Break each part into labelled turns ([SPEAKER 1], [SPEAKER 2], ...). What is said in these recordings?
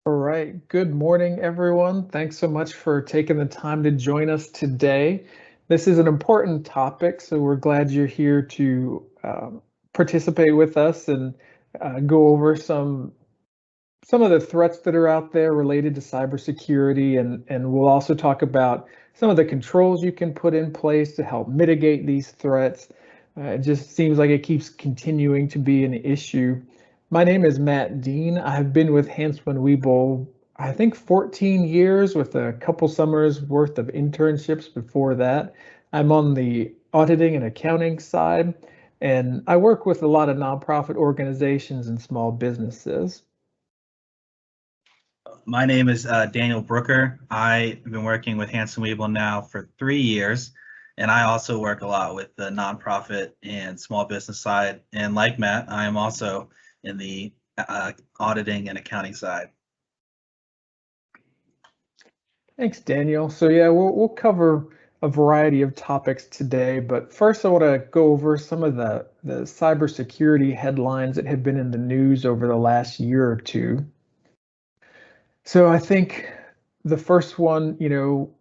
[SPEAKER 1] All right. Good morning, everyone. Thanks so much for taking the time to join us today. This is an important topic, so we're glad you're here to participate with us and go over some of the threats that are out there related to cybersecurity, and we'll also talk about some of the controls you can put in place to help mitigate these threats. It just seems like it keeps continuing to be an issue. My name is Matt Dean. I've been with Hansman Webull, I think 14 years with a couple summers worth of internships before that. I'm on the auditing and accounting side, and I work with a lot of nonprofit organizations and small businesses.
[SPEAKER 2] My name is Daniel Brooker. I've been working with Hanson Webull now for 3 years, and I also work a lot with the nonprofit and small business side. And like Matt, I am also in the auditing and accounting side.
[SPEAKER 1] Thanks, Daniel. So yeah, we'll cover a variety of topics today, but first I want to go over some of the cybersecurity headlines that have been in the news over the last year or two. So I think the first one, you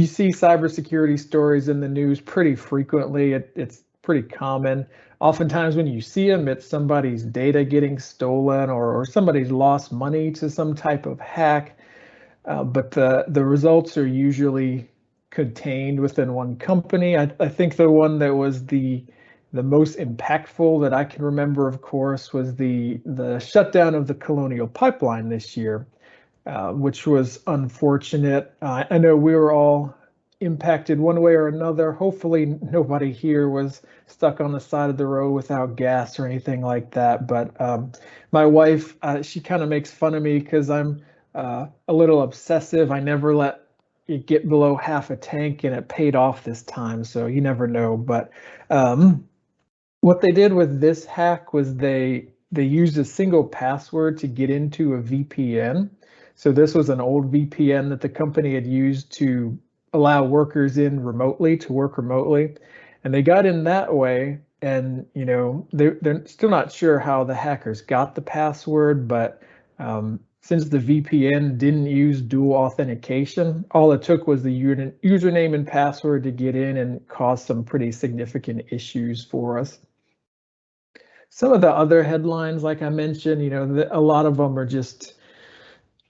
[SPEAKER 1] see cybersecurity stories in the news pretty frequently. It's pretty common. Oftentimes when you see them, it's somebody's data getting stolen or somebody's lost money to some type of hack. But the results are usually contained within one company. I think the one that was the most impactful that I can remember, of course, was the shutdown of the Colonial Pipeline this year, which was unfortunate. I know we were all impacted one way or another. Hopefully nobody here was stuck on the side of the road without gas or anything like that. But my wife, she kind of makes fun of me because I'm a little obsessive. I never let it get below half a tank, and it paid off this time. So you never know. But what they did with this hack was they used a single password to get into a VPN. So this was an old VPN that the company had used to allow workers in remotely to work remotely, and they got in that way. And they're still not sure how the hackers got the password, but since the VPN didn't use dual authentication, all it took was the username and password to get in and cause some pretty significant issues for us. Some of the other headlines, like I mentioned, a lot of them are just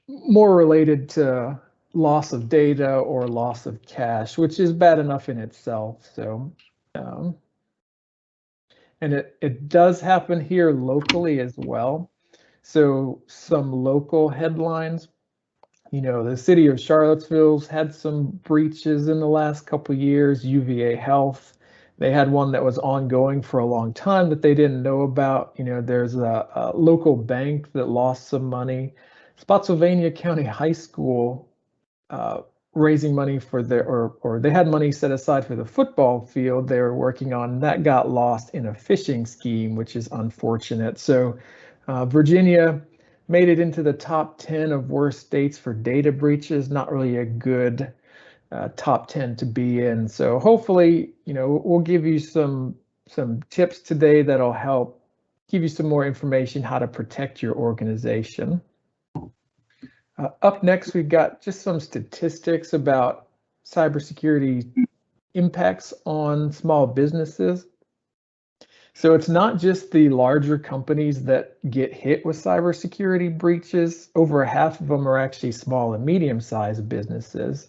[SPEAKER 1] more related to loss of data or loss of cash, which is bad enough in itself. So, and it does happen here locally as well. So some local headlines, the city of Charlottesville's had some breaches in the last couple of years. UVA Health, they had one that was ongoing for a long time that they didn't know about. There's a local bank that lost some money. Spotsylvania County High School raising money for their, or they had money set aside for the football field they were working on. That got lost in a phishing scheme, which is unfortunate. So Virginia made it into the top 10 of worst states for data breaches. Not really a good top 10 to be in. So hopefully, we'll give you some tips today that'll help give you some more information how to protect your organization. Up next, we've got just some statistics about cybersecurity impacts on small businesses. So it's not just the larger companies that get hit with cybersecurity breaches. Over half of them are actually small and medium-sized businesses.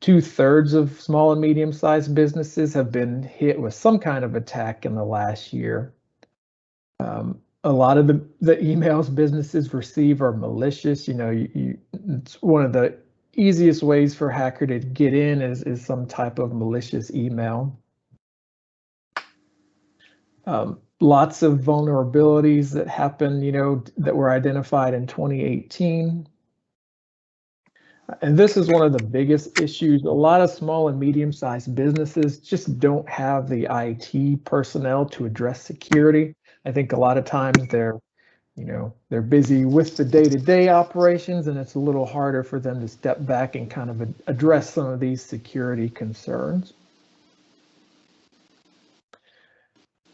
[SPEAKER 1] 2/3 of small and medium-sized businesses have been hit with some kind of attack in the last year. A lot of the emails businesses receive are malicious. It's one of the easiest ways for a hacker to get in is some type of malicious email. Lots of vulnerabilities that happened, that were identified in 2018. And this is one of the biggest issues. A lot of small and medium-sized businesses just don't have the IT personnel to address security. I think a lot of times they're busy with the day-to-day operations, and it's a little harder for them to step back and kind of address some of these security concerns.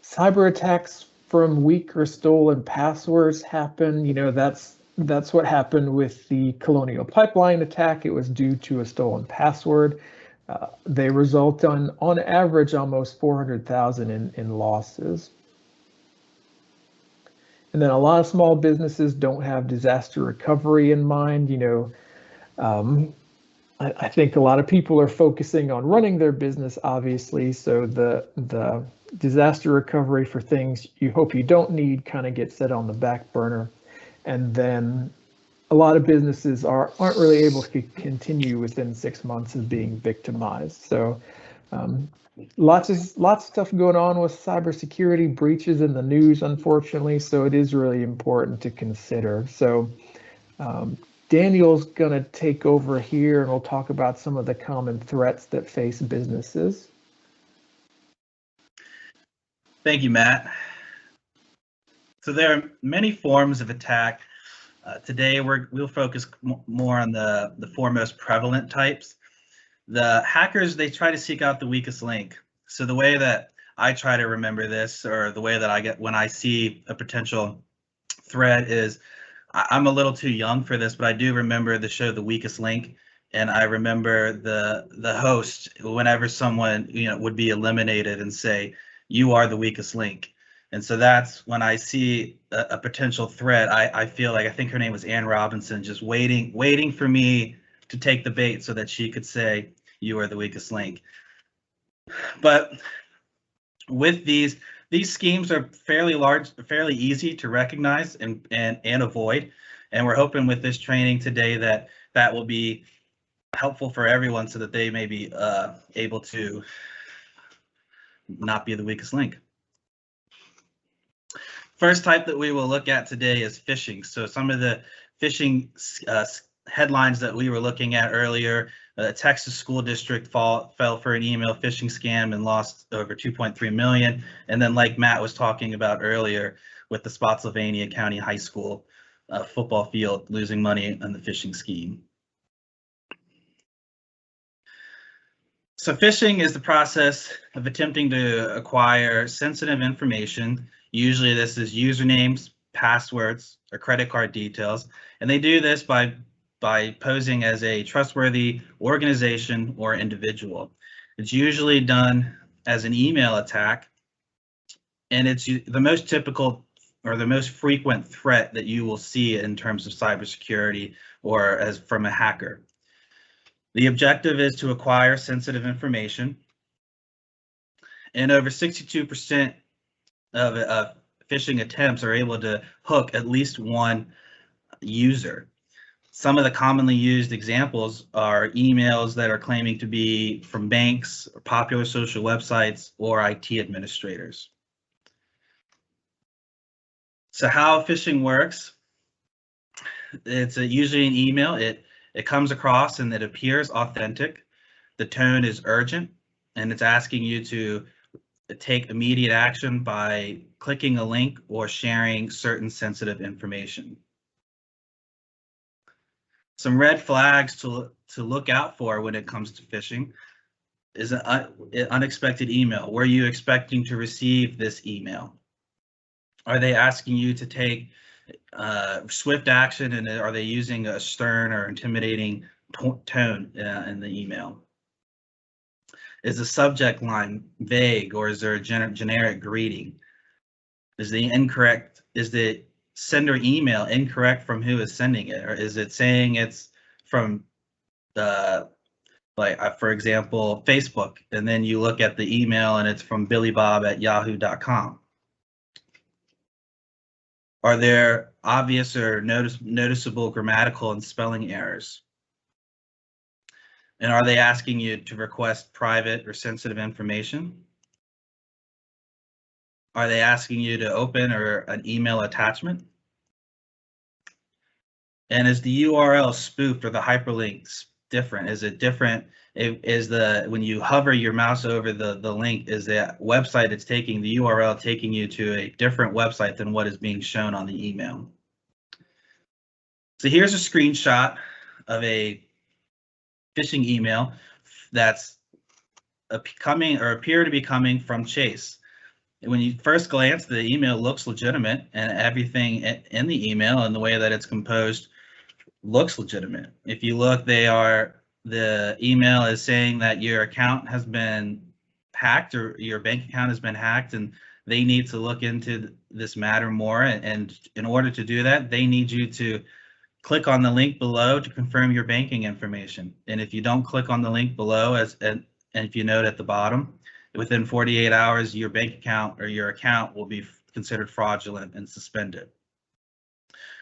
[SPEAKER 1] Cyber attacks from weak or stolen passwords happen. That's That's what happened with the Colonial Pipeline attack. It was due to a stolen password. They result on average, almost 400,000 in losses. And then a lot of small businesses don't have disaster recovery in mind. I think a lot of people are focusing on running their business, obviously. So the disaster recovery for things you hope you don't need kind of gets set on the back burner. And then a lot of businesses aren't really able to continue within 6 months of being victimized. So lots of stuff going on with cybersecurity breaches in the news, unfortunately. So it is really important to consider. So Daniel's going to take over here and we'll talk about some of the common threats that face businesses.
[SPEAKER 2] Thank you, Matt. So there are many forms of attack. Today we'll focus more on the four most prevalent types. The hackers, they try to seek out the weakest link. So the way that I try to remember this, or the way that I get when I see a potential threat, is I'm a little too young for this, but I do remember the show The Weakest Link, and I remember the host, whenever someone would be eliminated, and say, "You are the weakest link." And so that's when I see a potential threat. I feel like, I think her name was Ann Robinson, just waiting for me to take the bait so that she could say, "You are the weakest link." But with these schemes are fairly large, fairly easy to recognize and avoid. And we're hoping with this training today that will be helpful for everyone so that they may be able to not be the weakest link. First type that we will look at today is phishing. So some of the phishing headlines that we were looking at earlier: Texas school district fell for an email phishing scam and lost over 2.3 million. And then, like Matt was talking about earlier, with the Spotsylvania County High School football field losing money on the phishing scheme. So phishing is the process of attempting to acquire sensitive information. Usually this is usernames, passwords, or credit card details. And they do this by posing as a trustworthy organization or individual. It's usually done as an email attack, and it's the most typical or the most frequent threat that you will see in terms of cybersecurity or as from a hacker. The objective is to acquire sensitive information, and over 62% of phishing attempts are able to hook at least one user. Some of the commonly used examples are emails that are claiming to be from banks, or popular social websites, or IT administrators. So how phishing works: it's usually an email. It comes across and it appears authentic. The tone is urgent, and it's asking you to take immediate action by clicking a link or sharing certain sensitive information. Some red flags to look out for when it comes to phishing is an unexpected email. Were you expecting to receive this email? Are they asking you to take swift action, and are they using a stern or intimidating tone in the email? Is the subject line vague, or is there a generic greeting? Is the sender email incorrect from who is sending it, or is it saying it's from for example, Facebook, and then you look at the email and it's from billybob@yahoo.com? Are there obvious or noticeable grammatical and spelling errors? And are they asking you to request private or sensitive information? Are they asking you to open an email attachment? And is the URL spoofed or the hyperlinks different? Is it different? When you hover your mouse over the link, is the website it's taking, the URL taking you to a different website than what is being shown on the email? So here's a screenshot of a phishing email that's appear to be coming from Chase. when you first glance, the email looks legitimate, and everything in the email and the way that it's composed looks legitimate. If you look, the email is saying that your account has been hacked, or your bank account has been hacked, and they need to look into this matter more. And in order to do that, they need you to click on the link below to confirm your banking information. And if you don't click on the link below, and if you note at the bottom, within 48 hours, your bank account or your account will be considered fraudulent and suspended.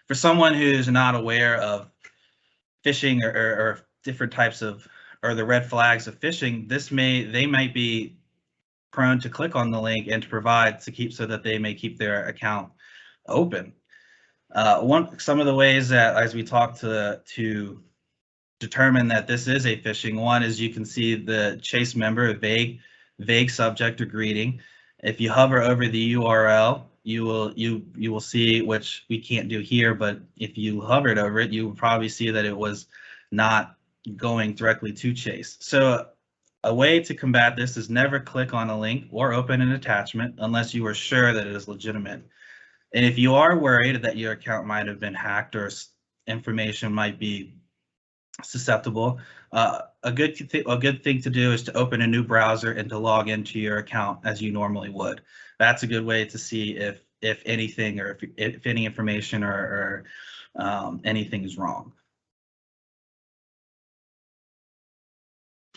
[SPEAKER 2] For someone who's not aware of phishing or different types of, or the red flags of phishing, they might be prone to click on the link and to provide to keep, so that they may keep their account open. Some of the ways that, as we talk to determine that this is a phishing, one is you can see the chase member, vague subject or greeting. If you hover over the URL, you will see, which we can't do here, but if you hovered over it, you will probably see that it was not going directly to chase. So a way to combat this is never click on a link or open an attachment unless you are sure that it is legitimate. And if you are worried that your account might have been hacked or information might be susceptible, a good thing to do is to open a new browser and to log into your account as you normally would. That's a good way to see if anything, or if any information or anything is wrong.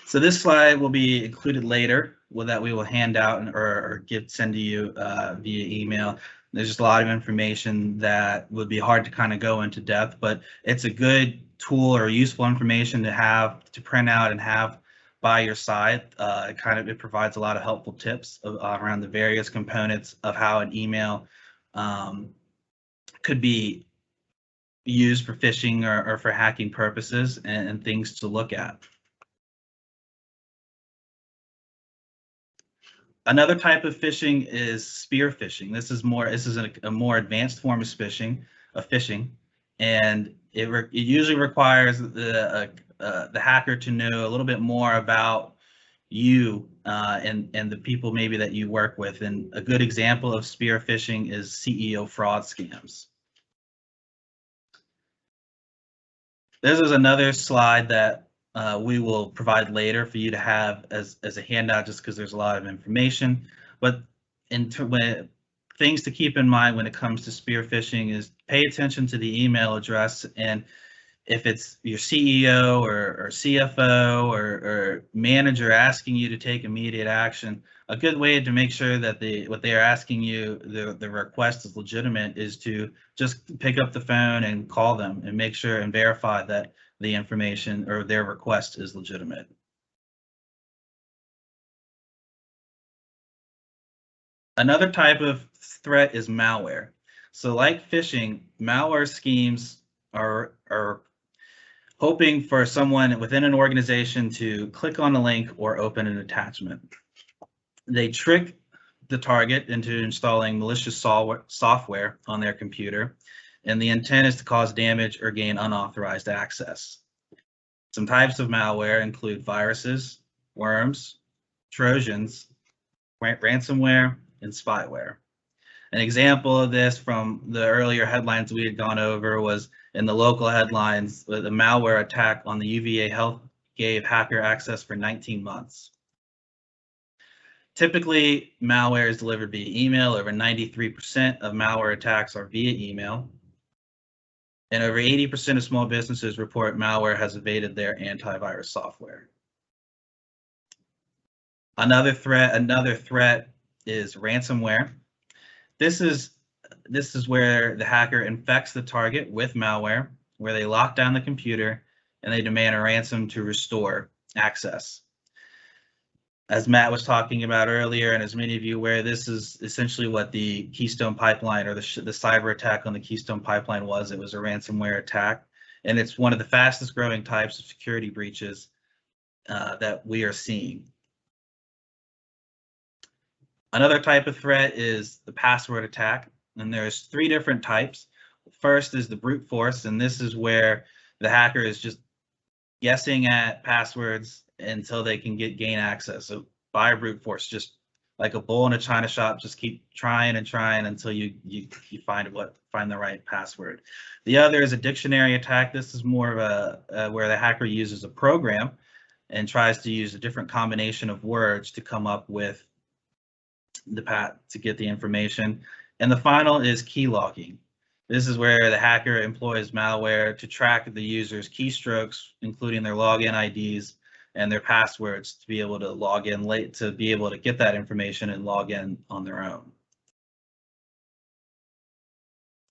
[SPEAKER 2] So this slide will be included later, that we will hand out or send to you via email. There's just a lot of information that would be hard to kind of go into depth, but it's a good tool or useful information to have, to print out and have by your side. It provides a lot of helpful tips around the various components of how an email could be used for phishing or for hacking purposes, and things to look at. Another type of phishing is spear phishing. This is a more advanced form of phishing, and it usually requires the hacker to know a little bit more about you and the people maybe that you work with. And a good example of spear phishing is CEO fraud scams. This is another slide that we will provide later for you to have as a handout, just because there's a lot of information. But things to keep in mind when it comes to spear phishing is pay attention to the email address, and if it's your CEO or CFO or manager asking you to take immediate action, a good way to make sure that what they are asking you, the request is legitimate, is to just pick up the phone and call them and make sure and verify that the information or their request is legitimate. Another type of threat is malware. So like phishing, malware schemes are hoping for someone within an organization to click on a link or open an attachment. They trick the target into installing malicious software on their computer, and the intent is to cause damage or gain unauthorized access. Some types of malware include viruses, worms, Trojans, ransomware, and spyware. An example of this from the earlier headlines we had gone over was in the local headlines, the malware attack on the UVA Health gave hacker access for 19 months. Typically, malware is delivered via email. Over 93% of malware attacks are via email. And over 80% of small businesses report malware has evaded their antivirus software. Another threat is ransomware. This is where the hacker infects the target with malware, where they lock down the computer and they demand a ransom to restore access. As Matt was talking about earlier, and as many of you are aware, this is essentially what the Keystone Pipeline, or the cyber attack on the Keystone Pipeline was. It was a ransomware attack, and it's one of the fastest growing types of security breaches that we are seeing. Another type of threat is the password attack, and there's 3 different types. First is the brute force, and this is where the hacker is just guessing at passwords until they can gain access. So by brute force, just like a bull in a china shop. Just keep trying and trying until you find the right password. The other is a dictionary attack. This is more of a where the hacker uses a program and tries to use a different combination of words to come up with the path to get the information. And the final is key logging. This is where the hacker employs malware to track the user's keystrokes, including their login IDs and their passwords, to be able to log in late, to be able to get that information and log in on their own.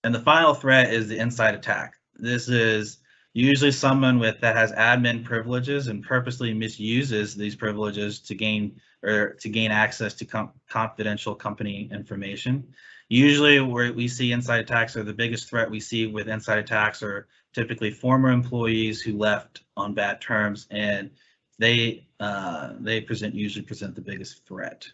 [SPEAKER 2] And the final threat is the inside attack. This is usually someone that has admin privileges and purposely misuses these privileges to gain access to confidential company information. Usually where we see inside attacks, or the biggest threat we see with inside attacks, are typically former employees who left on bad terms, and they usually present the biggest threat.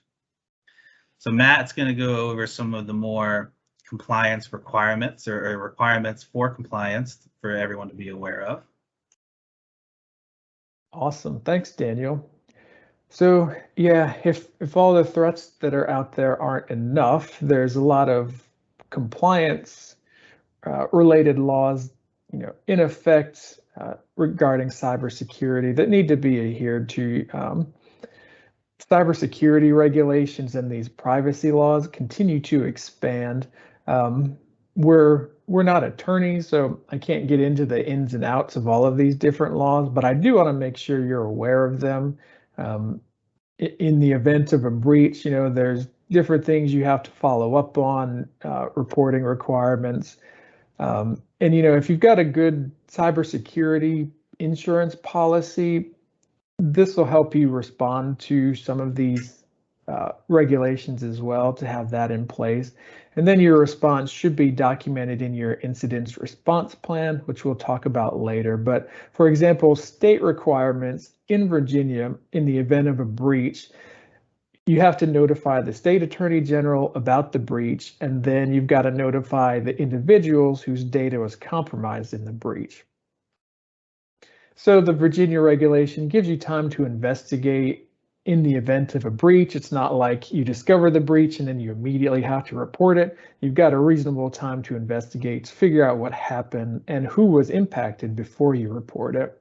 [SPEAKER 2] So Matt's going to go over some of the more compliance requirements, or requirements for compliance for everyone to be aware of.
[SPEAKER 1] Awesome, thanks, Daniel. So yeah, if all the threats that are out there aren't enough, there's a lot of compliance related laws, in effect regarding cybersecurity that need to be adhered to. Cybersecurity regulations and these privacy laws continue to expand. We're not attorneys, so I can't get into the ins and outs of all of these different laws, but I do want to make sure you're aware of them. In the event of a breach, there's different things you have to follow up on, reporting requirements. And, if you've got a good cybersecurity insurance policy, this will help you respond to some of these regulations as well, to have that in place. And then your response should be documented in your incident response plan, which we'll talk about later. But for example, state requirements in Virginia, in the event of a breach, you have to notify the state attorney general about the breach, and then you've got to notify the individuals whose data was compromised in the breach. So the Virginia regulation gives you time to investigate in the event of a breach. It's not like you discover the breach and then you immediately have to report it. You've got a reasonable time to investigate, to figure out what happened and who was impacted before you report it.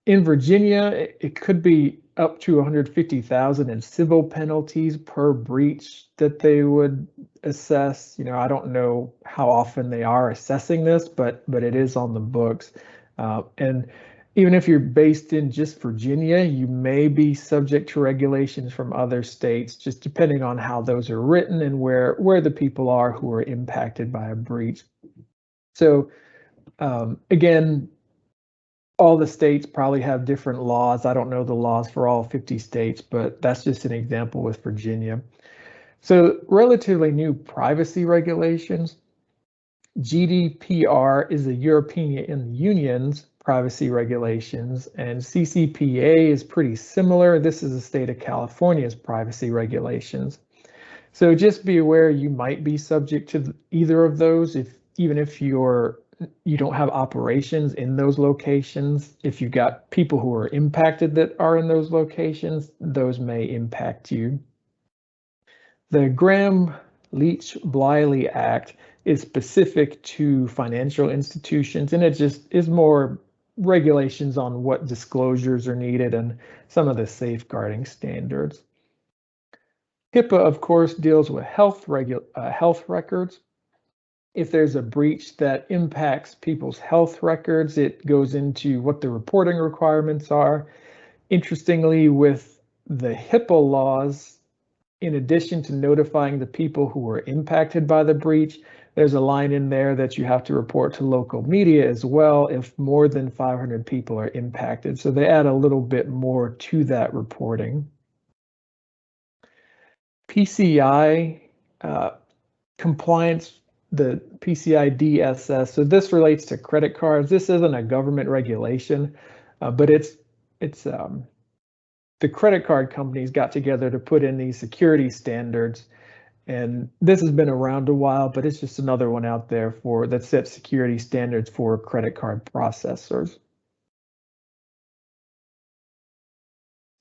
[SPEAKER 1] In Virginia, it could be up to $150,000 in civil penalties per breach that they would assess. I don't know how often they are assessing this, but it is on the books. And even if you're based in just Virginia, you may be subject to regulations from other states, just depending on how those are written and where the people are who are impacted by a breach. So again, all the states probably have different laws. I don't know the laws for all 50 states, but that's just an example with Virginia. So relatively new privacy regulations. GDPR is the European Union's privacy regulations, and CCPA is pretty similar. This is the state of California's privacy regulations. So just be aware you might be subject to either of those, even if you don't have operations in those locations. If you've got people who are impacted that are in those locations, those may impact you. The Graham-Leach-Bliley Act is specific to financial institutions, and it just is more regulations on what disclosures are needed and some of the safeguarding standards. HIPAA, of course, deals with health records. If there's a breach that impacts people's health records, it goes into what the reporting requirements are. Interestingly, with the HIPAA laws, in addition to notifying the people who were impacted by the breach, there's a line in there that you have to report to local media as well if more than 500 people are impacted. So they add a little bit more to that reporting. PCI compliance, the PCI DSS. So this relates to credit cards. This isn't a government regulation, but it's the credit card companies got together to put in these security standards. And this has been around a while, but it's just another one out there that sets security standards for credit card processors.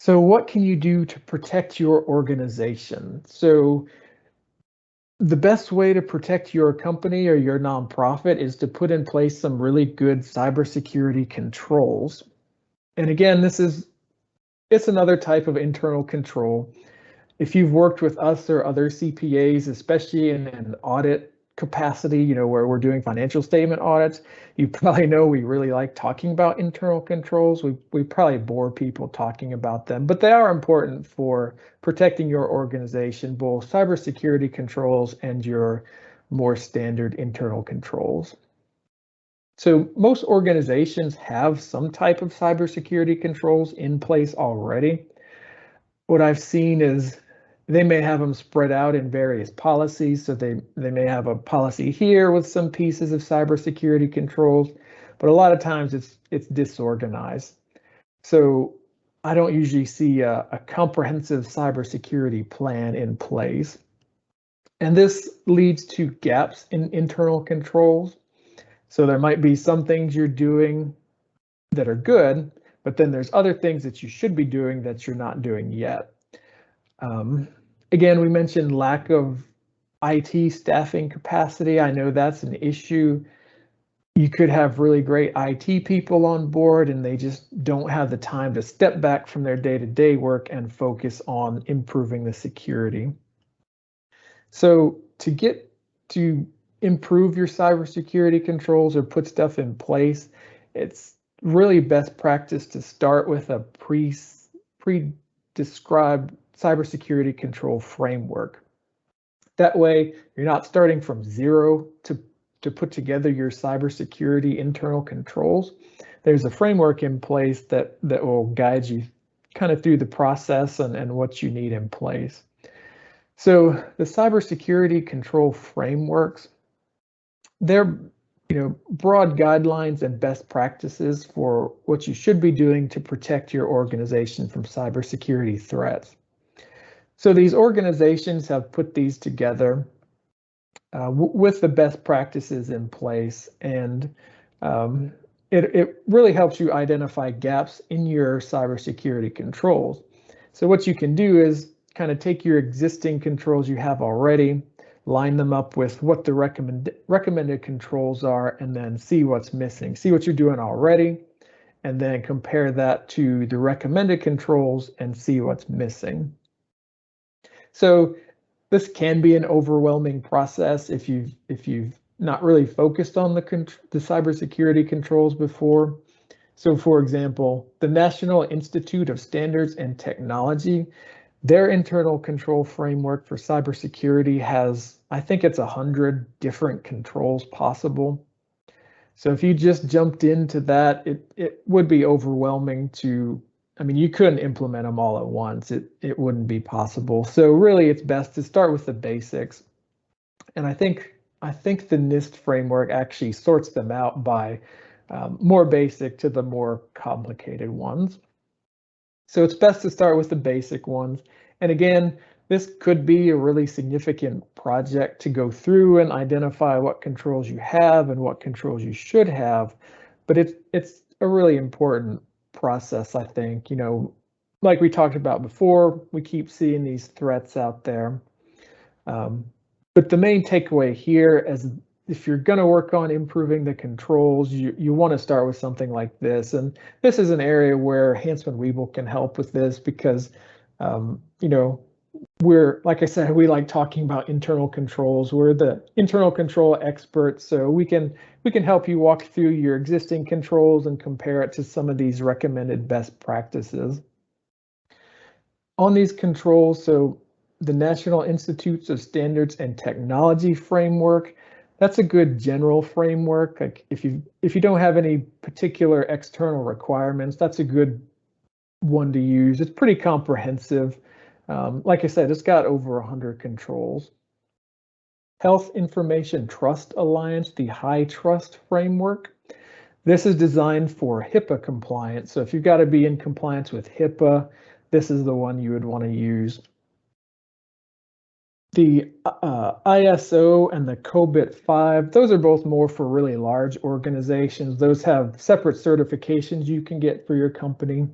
[SPEAKER 1] So what can you do to protect your organization? So the best way to protect your company or your nonprofit is to put in place some really good cybersecurity controls. And again, it's another type of internal control. If you've worked with us or other CPAs, especially in an audit capacity, where we're doing financial statement audits, you probably know we really like talking about internal controls. We probably bore people talking about them, but they are important for protecting your organization, both cybersecurity controls and your more standard internal controls. So most organizations have some type of cybersecurity controls in place already. What I've seen is they may have them spread out in various policies. So they may have a policy here with some pieces of cybersecurity controls, but a lot of times it's disorganized. So I don't usually see a comprehensive cybersecurity plan in place. And this leads to gaps in internal controls. So there might be some things you're doing that are good, but then there's other things that you should be doing that you're not doing yet. Again, we mentioned lack of IT staffing capacity. I know that's an issue. You could have really great IT people on board and they just don't have the time to step back from their day-to-day work and focus on improving the security. So to improve your cybersecurity controls or put stuff in place, it's really best practice to start with a pre-described cybersecurity control framework. That way, you're not starting from zero to put together your cybersecurity internal controls. There's a framework in place that will guide you kind of through the process and what you need in place. So the cybersecurity control frameworks, they're broad guidelines and best practices for what you should be doing to protect your organization from cybersecurity threats. So these organizations have put these together with the best practices in place, and it really helps you identify gaps in your cybersecurity controls. So what you can do is kind of take your existing controls you have already, line them up with what the recommended controls are, and then see what's missing. See what you're doing already, and then compare that to the recommended controls and see what's missing. So this can be an overwhelming process if you've not really focused on the cybersecurity controls before. So for example, the National Institute of Standards and Technology, their internal control framework for cybersecurity has, I think it's 100 different controls possible. So if you just jumped into that, it would be overwhelming you couldn't implement them all at once. It wouldn't be possible. So really it's best to start with the basics. And I think the NIST framework actually sorts them out by more basic to the more complicated ones. So it's best to start with the basic ones. And again, this could be a really significant project to go through and identify what controls you have and what controls you should have. But it's a really important process, I think. Like we talked about before, we keep seeing these threats out there. But the main takeaway here is if you're going to work on improving the controls, you want to start with something like this. And this is an area where Hansman Webull can help with this because, we're, like I said, we like talking about internal controls. We're the internal control experts, so we can help you walk through your existing controls and compare it to some of these recommended best practices. On these controls, so the National Institutes of Standards and Technology framework, that's a good general framework. Like if you don't have any particular external requirements, that's a good one to use. It's pretty comprehensive. Like I said, it's got over 100 controls. Health Information Trust Alliance, the High Trust framework. This is designed for HIPAA compliance. So if you've got to be in compliance with HIPAA, this is the one you would want to use. The ISO and the COBIT 5, those are both more for really large organizations. Those have separate certifications you can get for your company.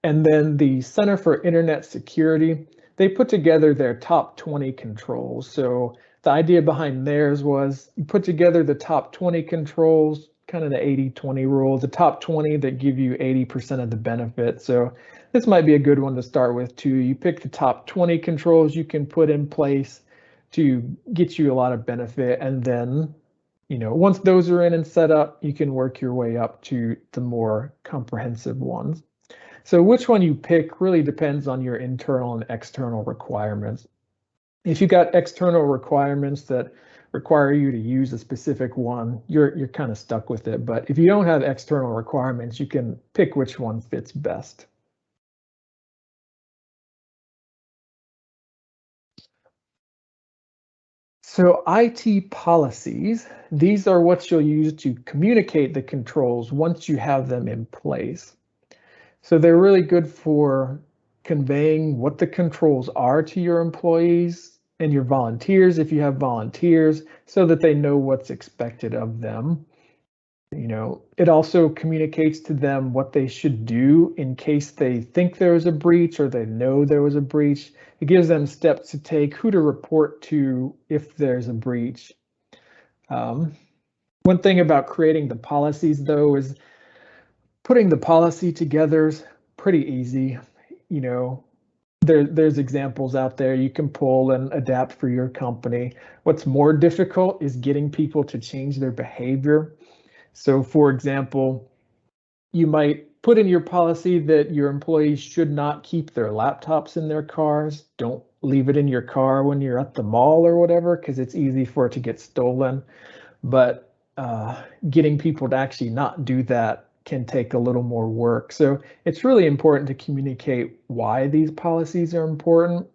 [SPEAKER 1] And then the Center for Internet Security, they put together their top 20 controls. So the idea behind theirs was you put together the top 20 controls, kind of the 80-20 rule, the top 20 that give you 80% of the benefit. So this might be a good one to start with too. You pick the top 20 controls you can put in place to get you a lot of benefit. And then, once those are in and set up, you can work your way up to the more comprehensive ones. So which one you pick really depends on your internal and external requirements. If you got external requirements that require you to use a specific one, you're kind of stuck with it. But if you don't have external requirements, you can pick which one fits best. So IT policies, these are what you'll use to communicate the controls once you have them in place. So they're really good for conveying what the controls are to your employees and your volunteers, if you have volunteers, so that they know what's expected of them. It also communicates to them what they should do in case they think there was a breach or they know there was a breach. It gives them steps to take, who to report to if there's a breach. One thing about creating the policies, though, is putting the policy together is pretty easy. There's examples out there you can pull and adapt for your company. What's more difficult is getting people to change their behavior. So for example, you might put in your policy that your employees should not keep their laptops in their cars. Don't leave it in your car when you're at the mall or whatever, because it's easy for it to get stolen. But getting people to actually not do that can take a little more work. So it's really important to communicate why these policies are important.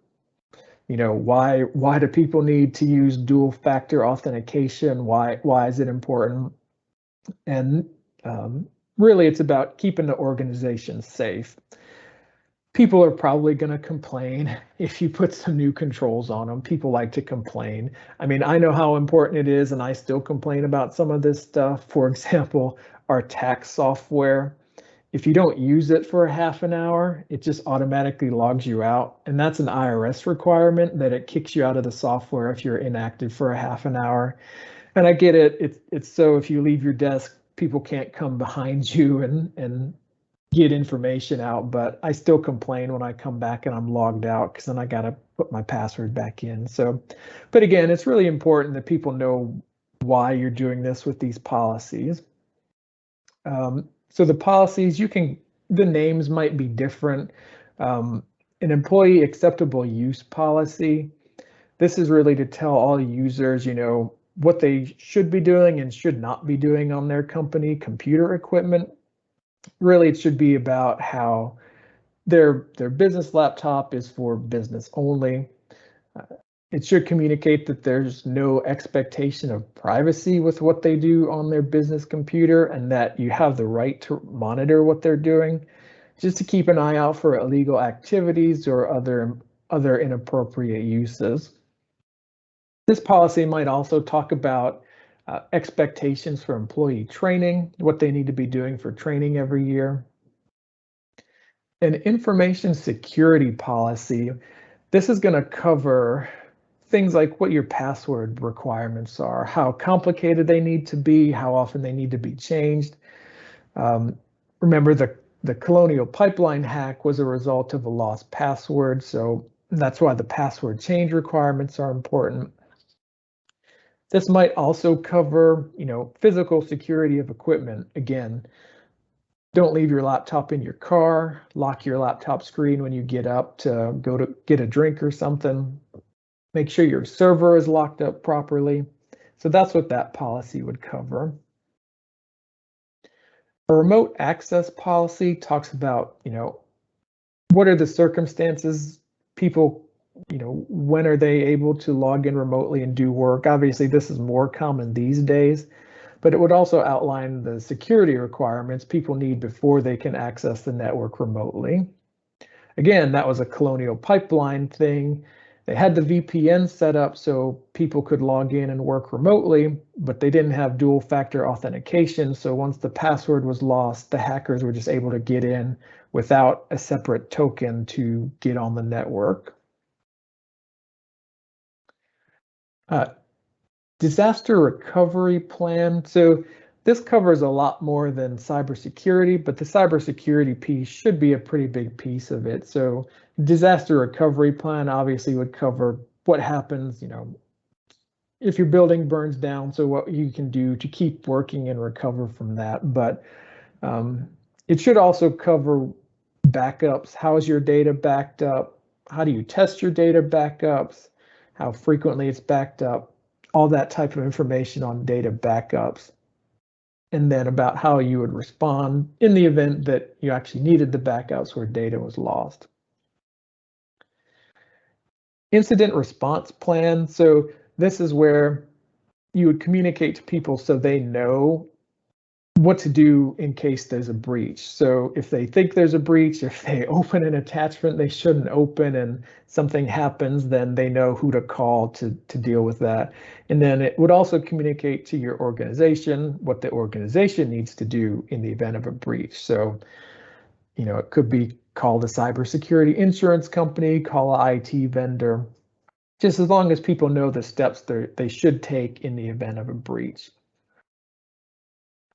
[SPEAKER 1] Why do people need to use dual factor authentication? Why is it important? And really, it's about keeping the organization safe. People are probably going to complain if you put some new controls on them. People like to complain. I mean, I know how important it is, and I still complain about some of this stuff. For example, our tax software. If you don't use it for a half an hour, it just automatically logs you out. And that's an IRS requirement that it kicks you out of the software if you're inactive for a half an hour. And I get it. It's so if you leave your desk, people can't come behind you and get information out, but I still complain when I come back and I'm logged out, because then I got to put my password back in. So, but again, it's really important that people know why you're doing this with these policies. So the policies, the names might be different. An employee acceptable use policy. This is really to tell all users, what they should be doing and should not be doing on their company computer equipment. Really, it should be about how their business laptop is for business only. It should communicate that there's no expectation of privacy with what they do on their business computer, and that you have the right to monitor what they're doing, just to keep an eye out for illegal activities or other inappropriate uses. This policy might also talk about expectations for employee training, what they need to be doing for training every year. An information security policy, this is going to cover things like what your password requirements are, how complicated they need to be, how often they need to be changed. Remember, the Colonial Pipeline hack was a result of a lost password, so that's why the password change requirements are important. This might also cover, physical security of equipment. Again, don't leave your laptop in your car, lock your laptop screen when you get up to go to get a drink or something. Make sure your server is locked up properly. So that's what that policy would cover. A remote access policy talks about, what are the circumstances people, when are they able to log in remotely and do work? Obviously, this is more common these days, but it would also outline the security requirements people need before they can access the network remotely. Again, that was a Colonial Pipeline thing. They had the VPN set up so people could log in and work remotely, but they didn't have dual factor authentication. So once the password was lost, the hackers were just able to get in without a separate token to get on the network. Disaster recovery plan. So this covers a lot more than cybersecurity, but the cybersecurity piece should be a pretty big piece of it. So disaster recovery plan obviously would cover what happens, if your building burns down, so what you can do to keep working and recover from that. But it should also cover backups. How is your data backed up? How do you test your data backups? How frequently it's backed up? All that type of information on data backups. And then about how you would respond in the event that you actually needed the backups where data was lost. Incident response plan. So this is where you would communicate to people so they know what to do in case there's a breach. So if they think there's a breach, if they open an attachment they shouldn't open and something happens, then they know who to call to deal with that. And then it would also communicate to your organization what the organization needs to do in the event of a breach. So, it could be call the cybersecurity insurance company, call an IT vendor, just as long as people know the steps they should take in the event of a breach.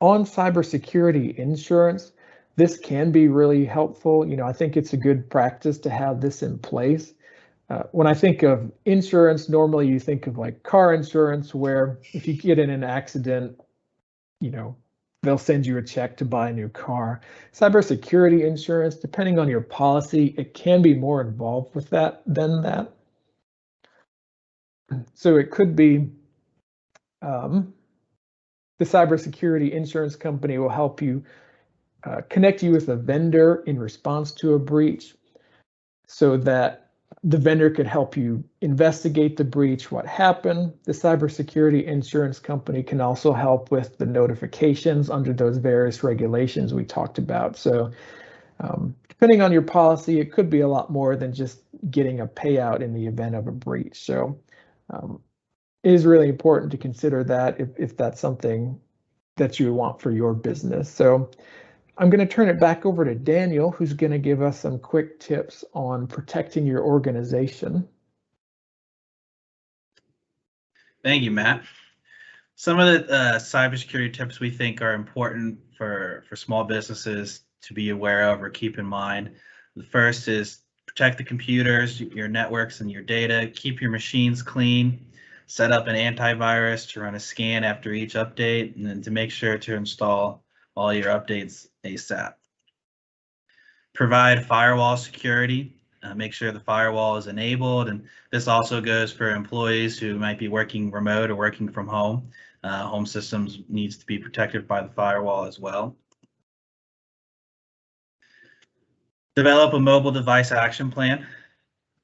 [SPEAKER 1] On cybersecurity insurance, this can be really helpful. I think it's a good practice to have this in place. When I think of insurance, normally you think of like car insurance, where if you get in an accident, they'll send you a check to buy a new car. Cybersecurity insurance, depending on your policy, it can be more involved with that than that. So it could be the cybersecurity insurance company will help you connect you with a vendor in response to a breach so that the vendor could help you investigate the breach, what happened. The cybersecurity insurance company can also help with the notifications under those various regulations we talked about. So depending on your policy, it could be a lot more than just getting a payout in the event of a breach. So it is really important to consider that if that's something that you want for your business. So I'm going to turn it back over to Daniel, who's going to give us some quick tips on protecting your organization.
[SPEAKER 2] Thank you, Matt. Some of the cybersecurity tips we think are important for small businesses to be aware of or keep in mind. The first is protect the computers, your networks, and your data. Keep your machines clean. Set up an antivirus to run a scan after each update, and then to make sure to install all your updates ASAP. Provide firewall security. Make sure the firewall is enabled, and this also goes for employees who might be working remote or working from home. Home systems needs to be protected by the firewall as well. Develop a mobile device action plan.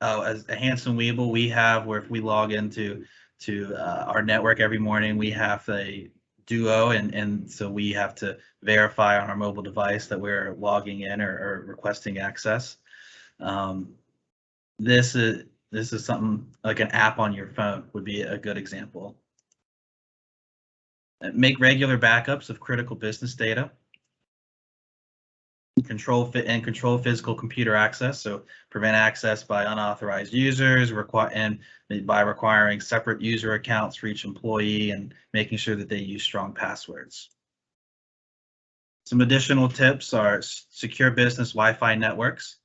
[SPEAKER 2] As a Hanson Weeble, we have where if we log into our network every morning, we have a Duo, and so we have to verify on our mobile device that we're logging in or requesting access. This is something like an app on your phone would be a good example. Make regular backups of critical business data. Control physical computer access, so prevent access by unauthorized users, and by requiring separate user accounts for each employee and making sure that they use strong passwords. Some additional tips are secure business Wi-Fi networks.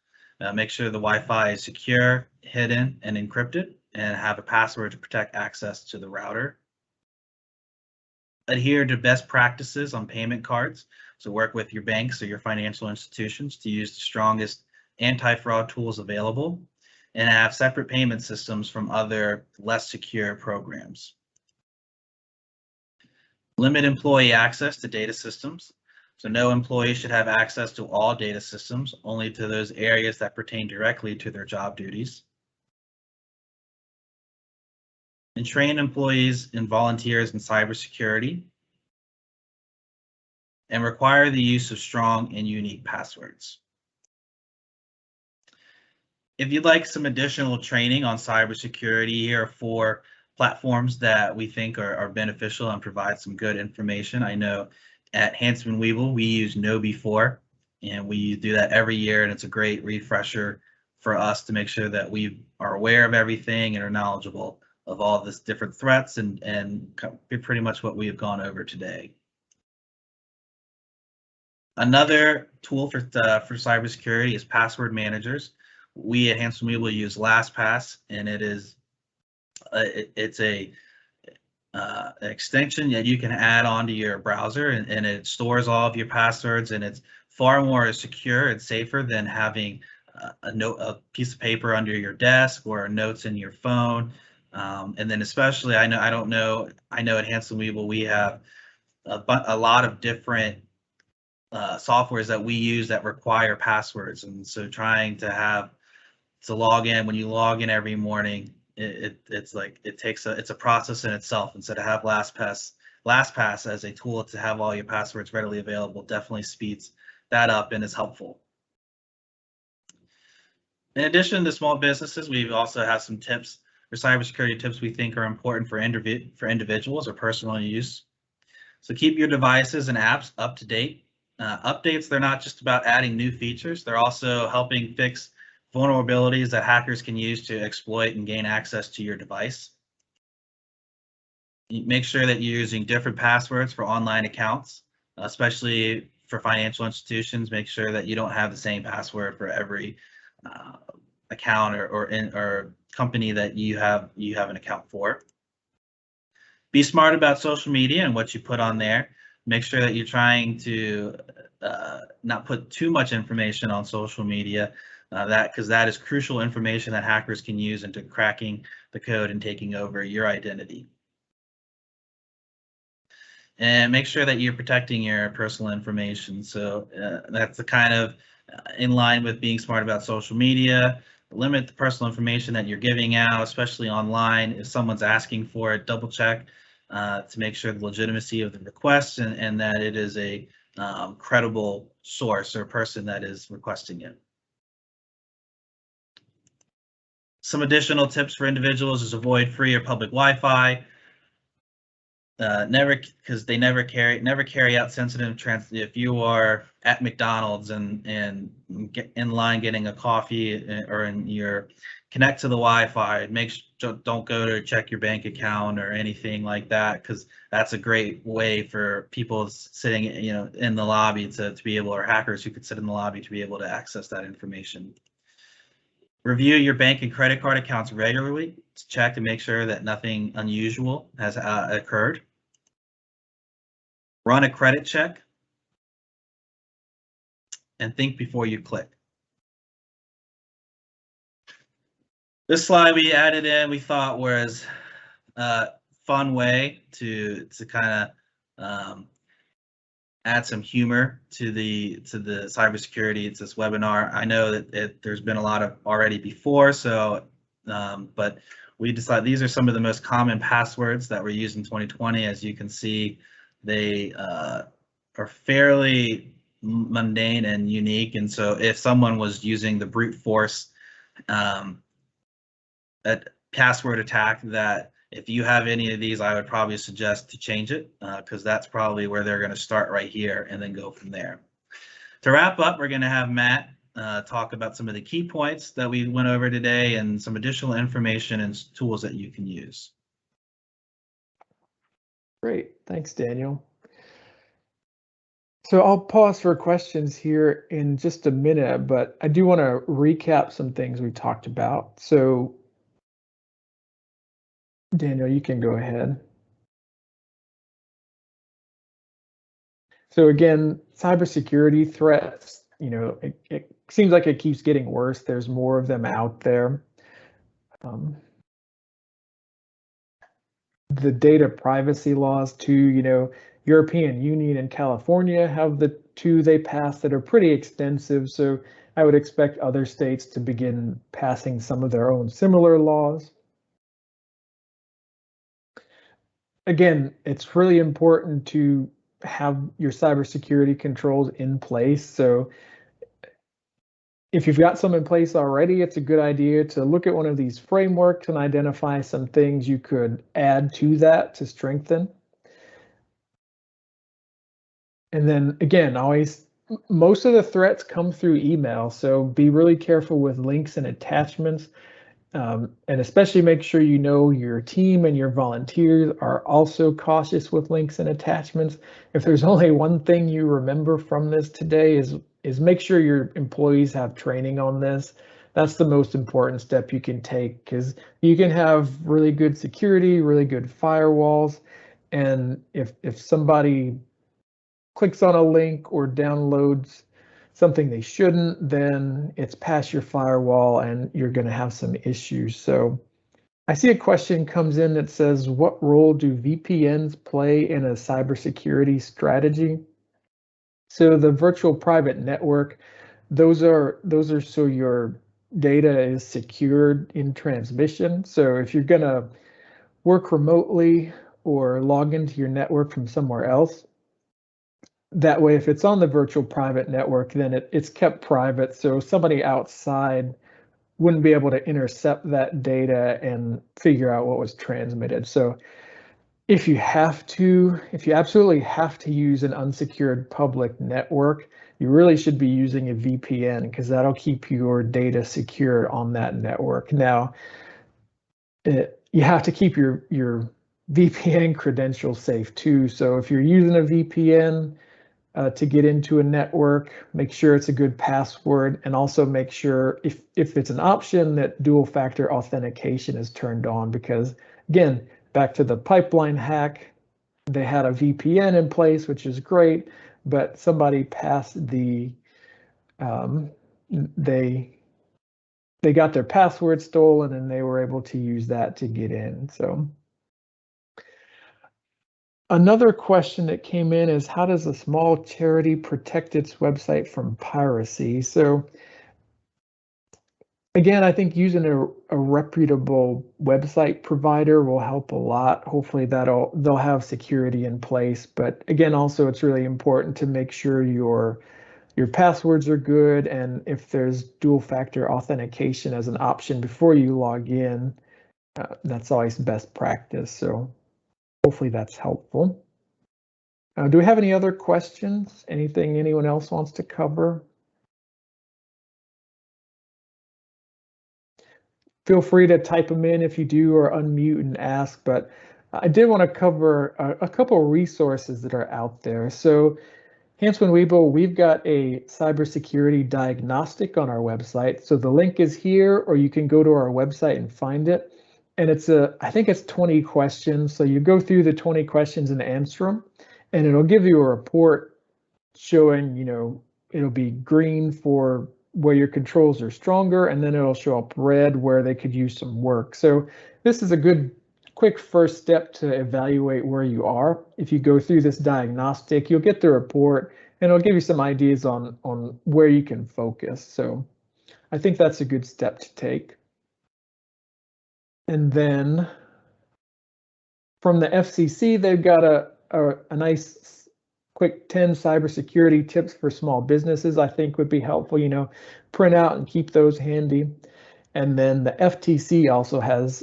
[SPEAKER 2] Make sure the Wi-Fi is secure, hidden, and encrypted, and have a password to protect access to the router. Adhere to best practices on payment cards. So work with your banks or your financial institutions to use the strongest anti-fraud tools available, and have separate payment systems from other less secure programs. Limit employee access to data systems. So no employee should have access to all data systems, only to those areas that pertain directly to their job duties. And train employees and volunteers in cybersecurity, and require the use of strong and unique passwords. If you'd like some additional training on cybersecurity, here are 4 platforms that we think are beneficial and provide some good information. I know at Hanson Weeble, we use KnowBe4, and we do that every year, and it's a great refresher for us to make sure that we are aware of everything and are knowledgeable of all this different threats and pretty much what we have gone over today. Another tool for cybersecurity is password managers. We at Hanson Weeble use LastPass, and it's an extension that you can add onto your browser, and it stores all of your passwords, and it's far more secure and safer than having a piece of paper under your desk or notes in your phone. And then especially, I know at Hanson Weeble we have a lot of different softwares that we use that require passwords, and so trying to log in, when you log in every morning, it's a process in itself. Instead of have LastPass as a tool to have all your passwords readily available, definitely speeds that up and is helpful. In addition to small businesses, we also have some tips for cybersecurity tips we think are important for individuals or personal use. So keep your devices and apps up to date. Updates, they're not just about adding new features, they're also helping fix vulnerabilities that hackers can use to exploit and gain access to your device. Make sure that you're using different passwords for online accounts, especially for financial institutions. Make sure that you don't have the same password for every account or company that you have an account for. Be smart about social media and what you put on there. Make sure that you're trying to not put too much information on social media, because that is crucial information that hackers can use into cracking the code and taking over your identity. And make sure that you're protecting your personal information. So that's the kind of in line with being smart about social media. Limit the personal information that you're giving out, especially online. If someone's asking for it, double check to make sure the legitimacy of the request and that it is a credible source or person that is requesting it. Some additional tips for individuals is avoid free or public Wi-Fi. Because they never carry out sensitive if you are at McDonald's and get in line getting a coffee or connect to the Wi-Fi, don't go to check your bank account or anything like that, because that's a great way for people sitting in the lobby to be able, or hackers who could sit in the lobby to be able to access that information. Review your bank and credit card accounts regularly to check to make sure that nothing unusual has occurred. Run a credit check and think before you click. This slide we added in, we thought was a fun way to kind of add some humor to the cybersecurity. It's this webinar. I know that there's been a lot of already before, so but we decided these are some of the most common passwords that were used in 2020. As you can see, they are fairly mundane and unique, and so if someone was using the brute force password attack, that if you have any of these, I would probably suggest to change it, because that's probably where they're going to start right here and then go from there. To wrap up, we're going to have Matt talk about some of the key points that we went over today and some additional information and tools that you can use.
[SPEAKER 1] Great, thanks, Daniel. So I'll pause for questions here in just a minute, but I do want to recap some things we talked about. So Daniel, you can go ahead. So again, cybersecurity threats, it seems like it keeps getting worse. There's more of them out there. The data privacy laws too, European Union and California have the two they passed that are pretty extensive. So I would expect other states to begin passing some of their own similar laws. Again, it's really important to have your cybersecurity controls in place. So if you've got some in place already, it's a good idea to look at one of these frameworks and identify some things you could add to that to strengthen. And then again, most of the threats come through email, so be really careful with links and attachments. And especially make sure you know your team and your volunteers are also cautious with links and attachments. If there's only one thing you remember from this today is make sure your employees have training on this. That's the most important step you can take, because you can have really good security, really good firewalls, and if somebody clicks on a link or downloads something they shouldn't, then it's past your firewall and you're going to have some issues. So I see a question comes in that says, what role do VPNs play in a cybersecurity strategy? So the virtual private network, those are so your data is secured in transmission. So if you're going to work remotely or log into your network from somewhere else, that way, if it's on the virtual private network, then it's kept private, so somebody outside wouldn't be able to intercept that data and figure out what was transmitted. So if you absolutely have to use an unsecured public network, you really should be using a VPN, because that'll keep your data secure on that network. Now, you have to keep your VPN credentials safe too. So if you're using a VPN, to get into a network, make sure it's a good password, and also make sure if it's an option that dual factor authentication is turned on, because again, back to the pipeline hack, they had a VPN in place, which is great, but somebody passed they got their password stolen and they were able to use that to get in. So another question that came in is, how does a small charity protect its website from piracy? So again, I think using a reputable website provider will help a lot. Hopefully they'll have security in place. But again, also it's really important to make sure your passwords are good, and if there's dual factor authentication as an option before you log in, that's always best practice. So hopefully that's helpful. Do we have any other questions? Anything anyone else wants to cover? Feel free to type them in if you do, or unmute and ask, but I did want to cover a couple of resources that are out there. So Hansman Weibull, we've got a cybersecurity diagnostic on our website. So the link is here, or you can go to our website and find it. And I think it's 20 questions. So you go through the 20 questions and answer them, and it'll give you a report showing, it'll be green for where your controls are stronger, and then it'll show up red where they could use some work. So this is a good quick first step to evaluate where you are. If you go through this diagnostic, you'll get the report and it'll give you some ideas on where you can focus. So I think that's a good step to take. And then from the FCC, they've got a nice quick 10 cybersecurity tips for small businesses, I think would be helpful, print out and keep those handy. And then the FTC also has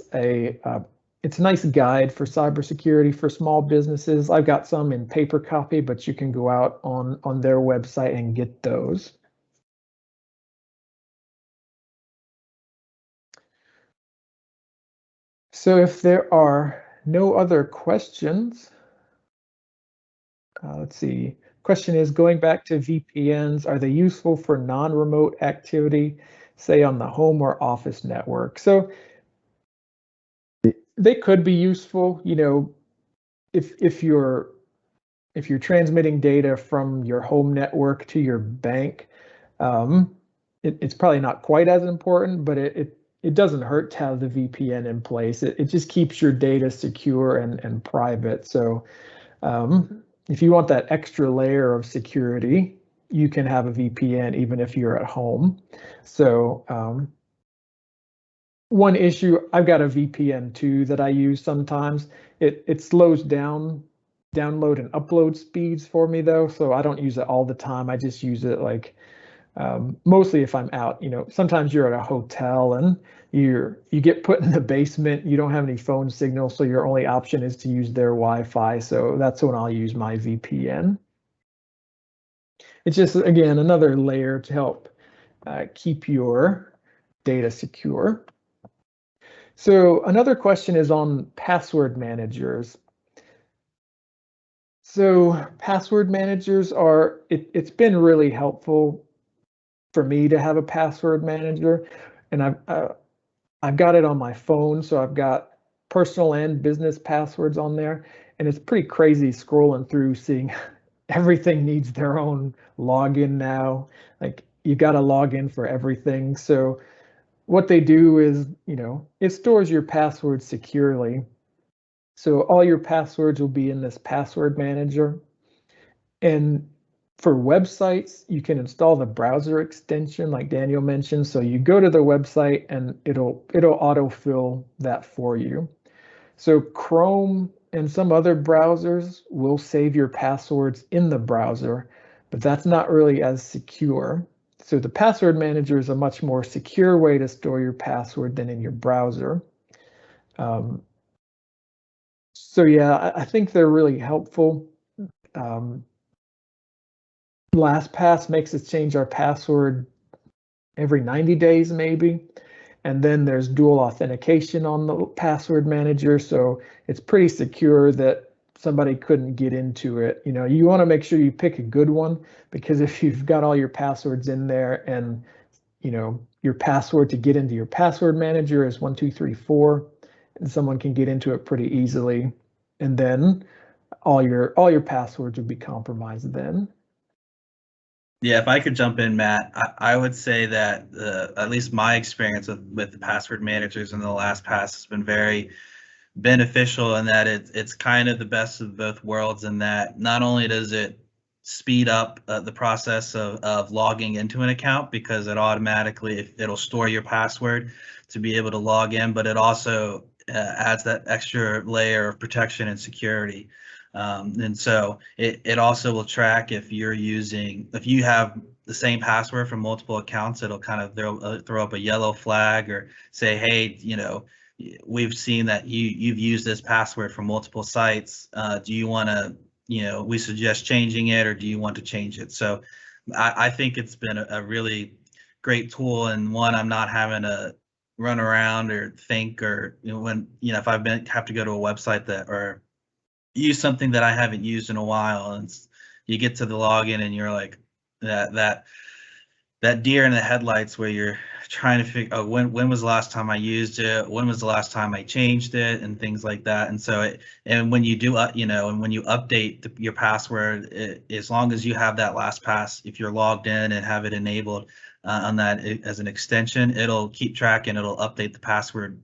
[SPEAKER 1] it's a nice guide for cybersecurity for small businesses. I've got some in paper copy, but you can go out on their website and get those. So if there are no other questions, let's see. Question is, going back to VPNs, are they useful for non-remote activity, say on the home or office network? So they could be useful, if you're transmitting data from your home network to your bank, it's probably not quite as important, but it doesn't hurt to have the VPN in place. It just keeps your data secure and private. So if you want that extra layer of security, you can have a VPN even if you're at home. So one issue, I've got a VPN too that I use sometimes. It slows down download and upload speeds for me though, so I don't use it all the time. I just use it like Mostly if I'm out, sometimes you're at a hotel and you get put in the basement, you don't have any phone signal, so your only option is to use their Wi-Fi. So that's when I'll use my VPN. It's just, again, another layer to help keep your data secure. So another question is on password managers. So password managers are, it's been really helpful for me to have a password manager, and I've got it on my phone, so I've got personal and business passwords on there, and it's pretty crazy scrolling through seeing everything needs their own login now. Like you got to log in for everything. So what they do is, it stores your passwords securely. So all your passwords will be in this password manager. And for websites, you can install the browser extension like Daniel mentioned. So you go to the website and it'll autofill that for you. So Chrome and some other browsers will save your passwords in the browser, but that's not really as secure. So the password manager is a much more secure way to store your password than in your browser. So yeah, I think they're really helpful. LastPass makes us change our password every 90 days maybe. And then there's dual authentication on the password manager. So it's pretty secure that somebody couldn't get into it. You want to make sure you pick a good one, because if you've got all your passwords in there and your password to get into your password manager is 1234, and someone can get into it pretty easily. And then all your passwords would be compromised then.
[SPEAKER 2] Yeah, if I could jump in, Matt, I would say that at least my experience with the password managers in the LastPass has been very beneficial in that it's kind of the best of both worlds, in that not only does it speed up the process of logging into an account, because it automatically it'll store your password to be able to log in, but it also adds that extra layer of protection and security. And so it also will track if you have the same password from multiple accounts. It'll kind of throw up a yellow flag or say, hey, we've seen that you've used this password for multiple sites. Do you want to, we suggest changing it, or do you want to change it? So I think it's been a really great tool, and one I'm not having to run around or think, or if have to go to a website or use something that I haven't used in a while, and you get to the login and you're like that deer in the headlights where you're trying to figure out when was the last time I used it, when was the last time I changed it, and things like that. And so when you do and when you update your password, as long as you have that LastPass, if you're logged in and have it enabled on that as an extension, it'll keep track and it'll update the password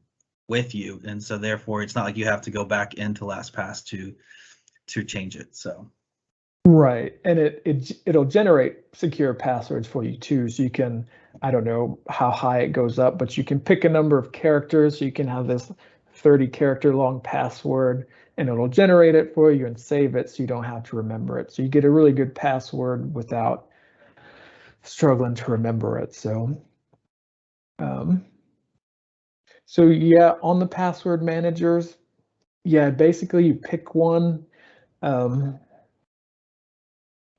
[SPEAKER 2] with you, and so therefore it's not like you have to go back into LastPass to change it. So
[SPEAKER 1] right, and it'll generate secure passwords for you too, so you can, I don't know how high it goes up, but you can pick a number of characters, so you can have this 30-character long password, and it'll generate it for you and save it so you don't have to remember it. So you get a really good password without struggling to remember it. So so yeah, on the password managers, yeah, basically you pick one.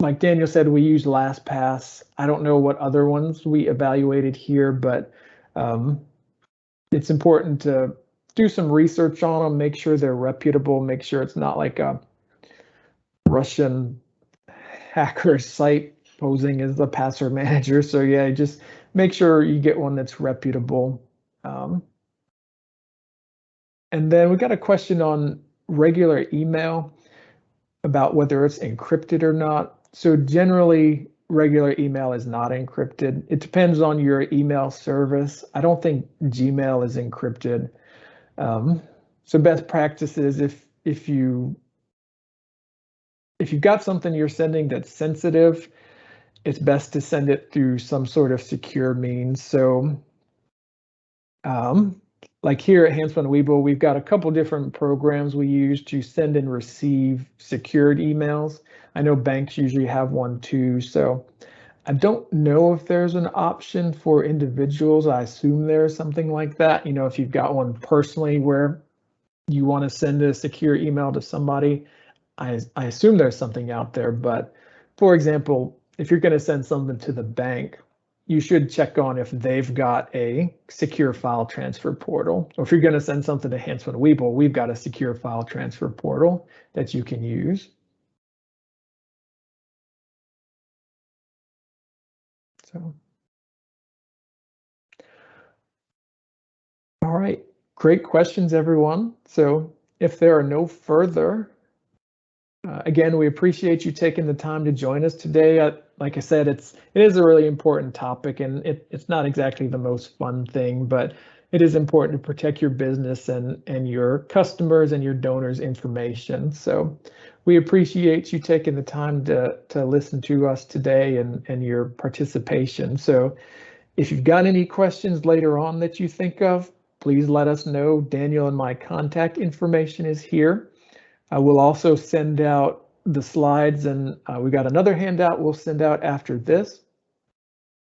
[SPEAKER 1] Like Daniel said, we use LastPass. I don't know what other ones we evaluated here, but it's important to do some research on them, make sure they're reputable, make sure it's not like a Russian hacker site posing as the password manager. So yeah, just make sure you get one that's reputable. And then we got a question on regular email about whether it's encrypted or not. So generally, regular email is not encrypted. It depends on your email service. I don't think Gmail is encrypted. So best practices, if you've got something you're sending that's sensitive, it's best to send it through some sort of secure means. So like here at Hansman Webull, we've got a couple different programs we use to send and receive secured emails. I know banks usually have one too. So I don't know if there's an option for individuals. I assume there's something like that. You know, if you've got one personally where you want to send a secure email to somebody, I assume there's something out there. But for example, if you're going to send something to the bank, you should check on if they've got a secure file transfer portal. Or if you're going to send something to Hanson Weeble, we've got a secure file transfer portal that you can use. So, all right, great questions, everyone. So if there are no further, again, we appreciate you taking the time to join us today. Like I said, it is a really important topic, and it's not exactly the most fun thing, but it is important to protect your business and your customers and your donors' information. So we appreciate you taking the time to listen to us today and your participation. So if you've got any questions later on that you think of, please let us know. Daniel and my contact information is here. I will also send out the slides, and we got another handout we'll send out after this.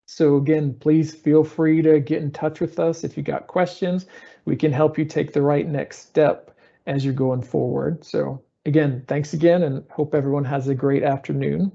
[SPEAKER 1] So again, please feel free to get in touch with us if you got questions. We can help you take the right next step as you're going forward. So again, thanks again, and hope everyone has a great afternoon.